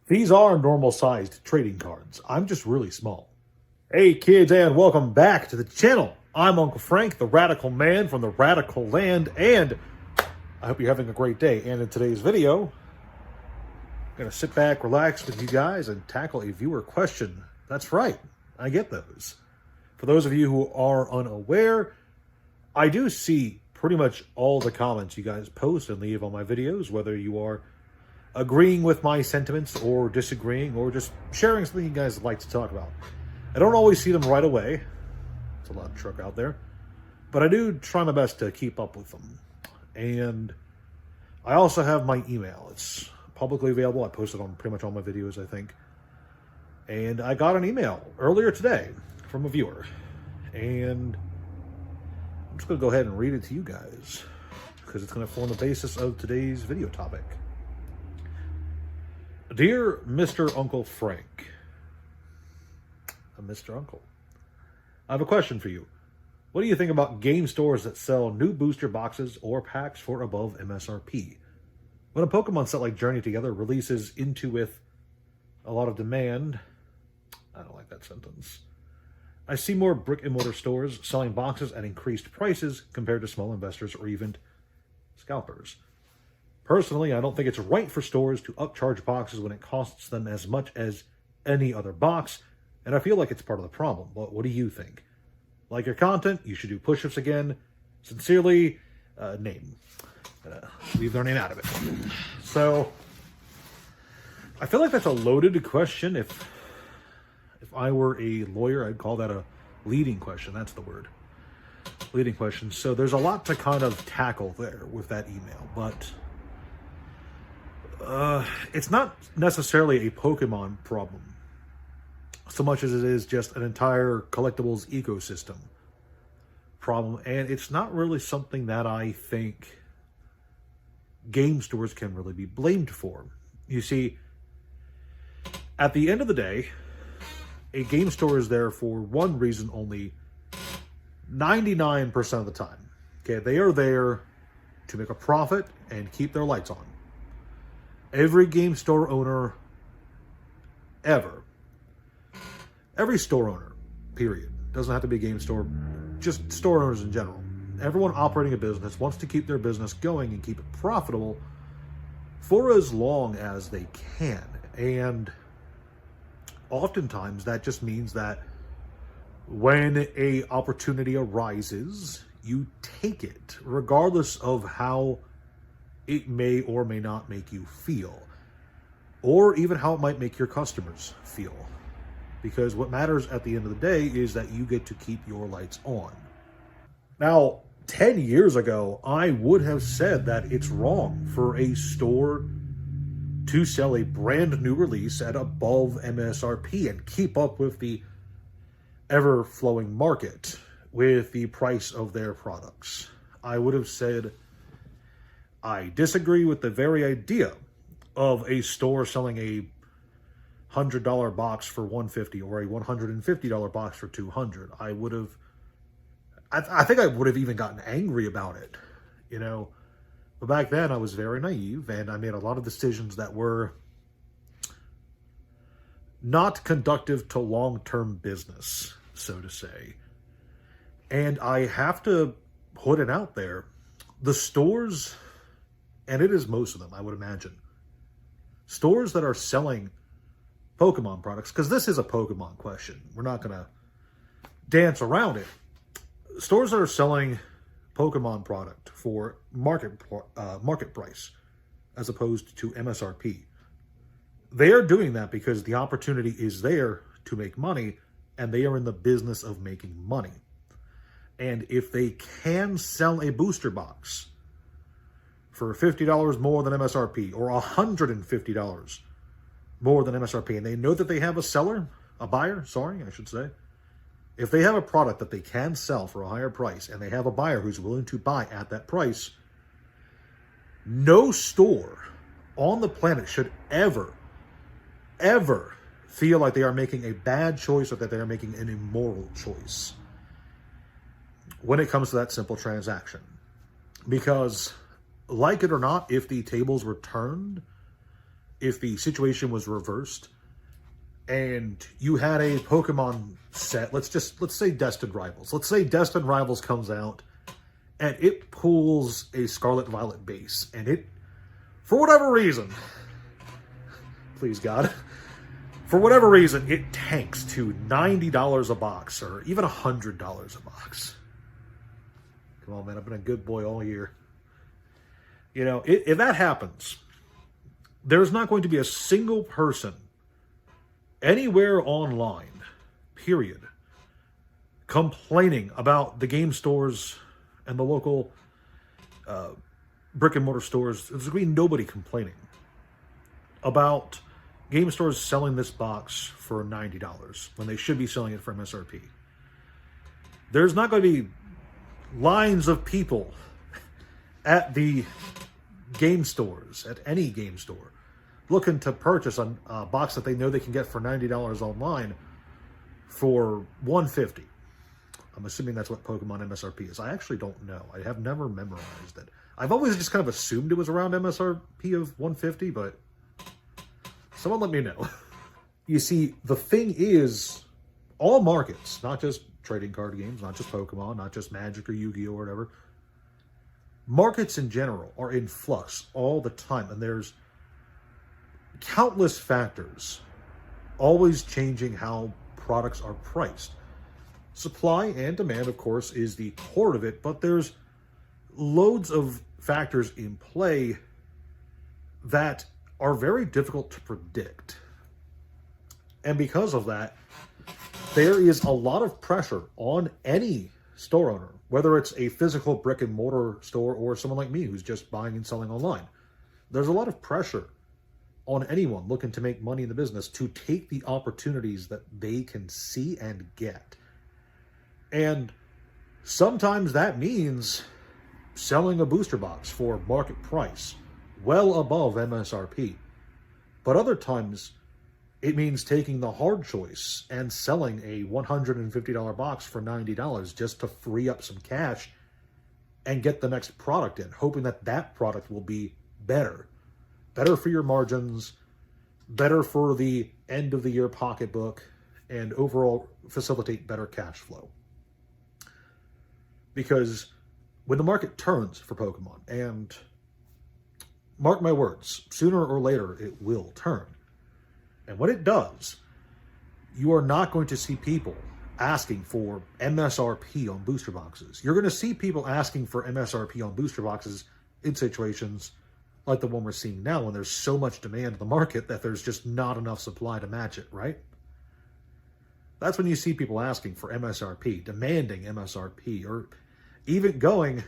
These are normal-sized trading cards. I'm just really small. Hey kids, and welcome back to the channel. I'm Uncle Frank, the radical man from the radical land, and I hope you're having a great day. And in today's video, I'm going to sit back, relax with you guys, and tackle a viewer question. That's right, I get those. For those of you who are unaware, I do see pretty much all the comments you guys post and leave on my videos, whether you are agreeing with my sentiments or disagreeing or just sharing something you guys like to talk about. I don't always see them right away. It's a lot of truck out there. But I do try my best to keep up with them. And I also have my email. It's publicly available. I post it on pretty much all my videos, I think. And I got an email earlier today from a viewer. And I'm just going to go ahead and read it to you guys, because it's going to form the basis of today's video topic. Dear Mr. Uncle Frank, Mr. Uncle, I have a question for you. What do you think about game stores that sell new booster boxes or packs for above MSRP? When a Pokemon set like Journey Together releases into with a lot of demand, I don't like that sentence, I see more brick and mortar stores selling boxes at increased prices compared to small investors or even scalpers. Personally, I don't think it's right for stores to upcharge boxes when it costs them as much as any other box, and I feel like it's part of the problem. But what do you think? Like your content, you should do push-ups again. Sincerely, name. Leave their name out of it. So, I feel like that's a loaded question. If I were a lawyer, I'd call that a leading question. That's the word. Leading question. So there's a lot to kind of tackle there with that email, but it's not necessarily a Pokemon problem so much as it is just an entire collectibles ecosystem problem, and it's not really something that I think game stores can really be blamed for. You see, at the end of the day, a game store is there for one reason only 99% of the time. Okay, they are there to make a profit and keep their lights on. Every game store owner ever, every store owner, period, doesn't have to be a game store, just store owners in general, everyone operating a business wants to keep their business going and keep it profitable for as long as they can. And oftentimes that just means that when a opportunity arises, you take it, regardless of how it may or may not make you feel, or even how it might make your customers feel. Because what matters at the end of the day is that you get to keep your lights on. Now, 10 years ago, I would have said that it's wrong for a store to sell a brand new release at above MSRP and keep up with the ever-flowing market with the price of their products. I would have said I disagree with the very idea of a store selling a $100 box for $150 or a $150 box for $200. I think I would have even gotten angry about it, you know. But back then I was very naive and I made a lot of decisions that were not conducive to long-term business, so to say. And I have to put it out there. The stores, and it is most of them, I would imagine, stores that are selling Pokemon products, because this is a Pokemon question. We're not going to dance around it. Stores that are selling Pokemon product for market price as opposed to MSRP. They are doing that because the opportunity is there to make money, and they are in the business of making money. And if they can sell a booster box for $50 more than MSRP or $150 more than MSRP, and they know that they have a buyer, I should say. If they have a product that they can sell for a higher price and they have a buyer who's willing to buy at that price, no store on the planet should ever feel like they are making a bad choice or that they are making an immoral choice when it comes to that simple transaction. Because, like it or not, if the tables were turned if the situation was reversed and you had a Pokemon set, let's say Destined Rivals. Let's say Destined Rivals comes out and it pulls a Scarlet Violet base, and it, for whatever reason, please God, for whatever reason, it tanks to $90 a box or even $100 a box. Come on, man, I've been a good boy all year. You know, if that happens, there's not going to be a single person anywhere online, period, complaining about the game stores and the local brick and mortar stores. There's going to be nobody complaining about game stores selling this box for $90 when they should be selling it for MSRP. There's not going to be lines of people at the game stores, at any game store, looking to purchase a box that they know they can get for $90 online for $150. I'm assuming that's what Pokemon MSRP is. I actually don't know. I have never memorized it. I've always just kind of assumed it was around MSRP of $150, but someone let me know. You see, the thing is, all markets, not just trading card games, not just Pokemon, not just Magic or Yu-Gi-Oh! Or whatever, markets in general are in flux all the time, and there's countless factors always changing how products are priced. Supply and demand, of course, is the core of it, but there's loads of factors in play that are very difficult to predict. And because of that, there is a lot of pressure on any store owner, whether it's a physical brick and mortar store or someone like me who's just buying and selling online. There's a lot of pressure on anyone looking to make money in the business to take the opportunities that they can see and get. And sometimes that means selling a booster box for market price, well above MSRP. But other times, it means taking the hard choice and selling a $150 box for $90 just to free up some cash and get the next product in, hoping that that product will be better. Better for your margins, better for the end of the year pocketbook, and overall facilitate better cash flow. Because when the market turns for Pokemon, and mark my words, sooner or later it will turn. And when it does, you are not going to see people asking for MSRP on booster boxes. You're going to see people asking for MSRP on booster boxes in situations like the one we're seeing now, when there's so much demand in the market that there's just not enough supply to match it, right? That's when you see people asking for MSRP, demanding MSRP, or even going,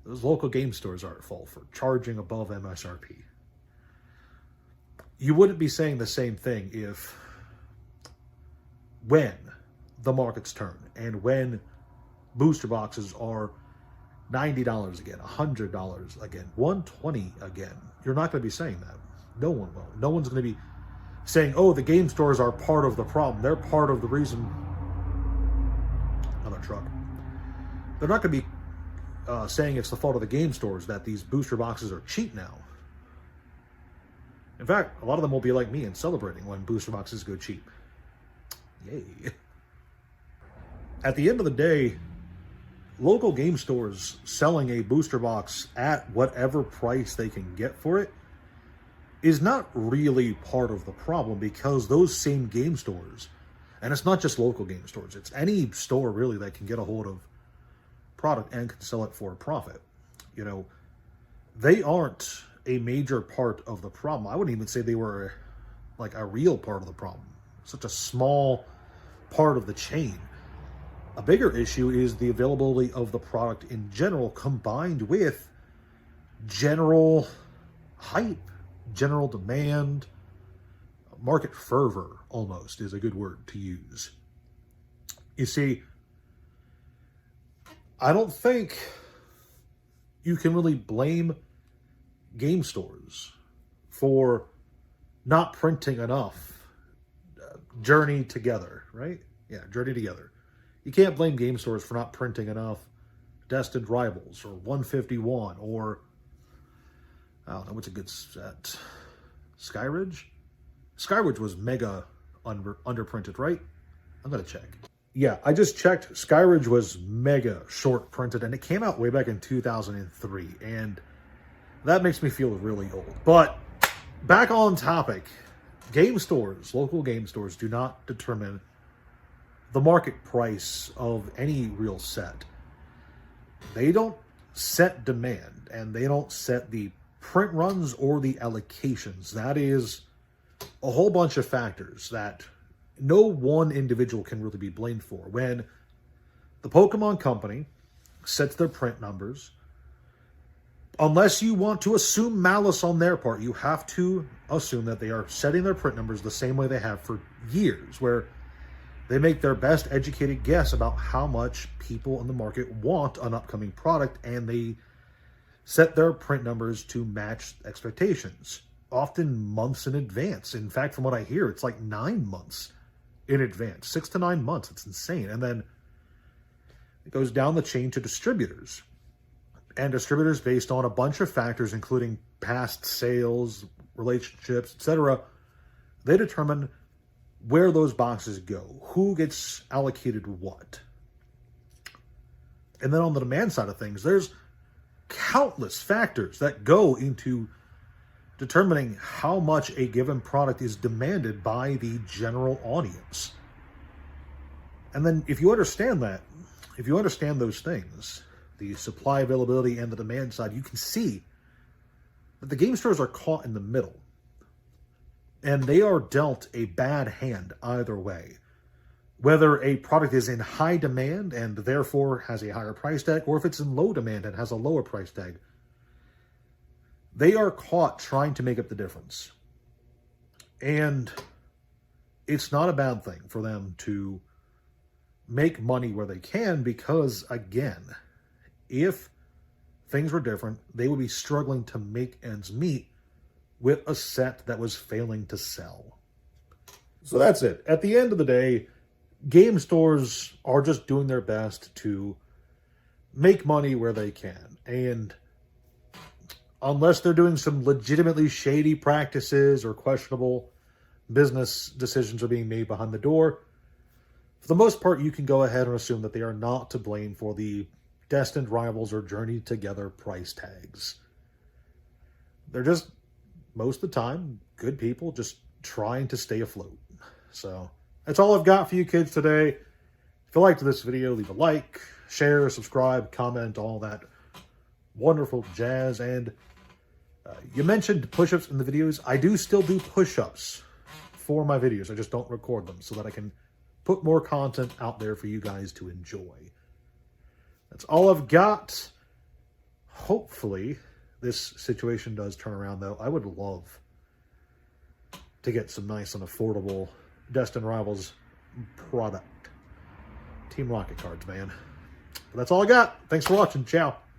those local game stores are at fault for charging above MSRP. You wouldn't be saying the same thing if, when the markets turn and when booster boxes are $90 again, $100 again, $120 again. You're not going to be saying that. No one will. No one's going to be saying, oh, the game stores are part of the problem. They're part of the reason. Another truck. They're not going to be saying it's the fault of the game stores that these booster boxes are cheap now. In fact, a lot of them will be like me and celebrating when booster boxes go cheap. Yay. At the end of the day, local game stores selling a booster box at whatever price they can get for it is not really part of the problem, because those same game stores, and it's not just local game stores, it's any store really that can get a hold of product and can sell it for a profit. You know, they aren't a major part of the problem. I wouldn't even say they were like a real part of the problem. Such a small part of the chain. A bigger issue is the availability of the product in general, combined with general hype, general demand, market fervor almost is a good word to use. You see, I don't think you can really blame game stores for not printing enough. Journey Together, right? Yeah, Journey Together. You can't blame game stores for not printing enough Destined Rivals or 151 or I don't know what's a good set. Skyridge? Skyridge was mega underprinted, right? I'm gonna check. Yeah, I just checked. Skyridge was mega short printed, and it came out way back in 2003, and that makes me feel really old. But back on topic, game stores, local game stores, do not determine the market price of any real set. They don't set demand, and they don't set the print runs or the allocations. That is a whole bunch of factors that no one individual can really be blamed for. When the Pokemon Company sets their print numbers, unless you want to assume malice on their part, you have to assume that they are setting their print numbers the same way they have for years, where they make their best educated guess about how much people in the market want an upcoming product, and they set their print numbers to match expectations, often months in advance. In fact, from what I hear, it's like 9 months in advance, 6 to 9 months. It's insane. And then it goes down the chain to distributors. And distributors, based on a bunch of factors, including past sales, relationships, etc., they determine where those boxes go, who gets allocated what. And then on the demand side of things, there's countless factors that go into determining how much a given product is demanded by the general audience. And then if you understand that, if you understand those things, the supply availability and the demand side, you can see that the game stores are caught in the middle. And they are dealt a bad hand either way. Whether a product is in high demand and therefore has a higher price tag, or if it's in low demand and has a lower price tag, they are caught trying to make up the difference. And it's not a bad thing for them to make money where they can, because, again, if things were different, they would be struggling to make ends meet with a set that was failing to sell. So that's it. At the end of the day, game stores are just doing their best to make money where they can. And unless they're doing some legitimately shady practices or questionable business decisions are being made behind the door, for the most part, you can go ahead and assume that they are not to blame for the destined rivals or journey together price tags. They're just, most of the time, good people just trying to stay afloat. So that's all I've got for you kids today. If you liked this video, leave a like, share, subscribe, comment, all that wonderful jazz. And you mentioned push-ups in the videos. I do still do push-ups for my videos. I just don't record them so that I can put more content out there for you guys to enjoy. That's all I've got. Hopefully this situation does turn around, though. I would love to get some nice and affordable Destined Rivals product. Team Rocket cards, man. But that's all I got. Thanks for watching. Ciao.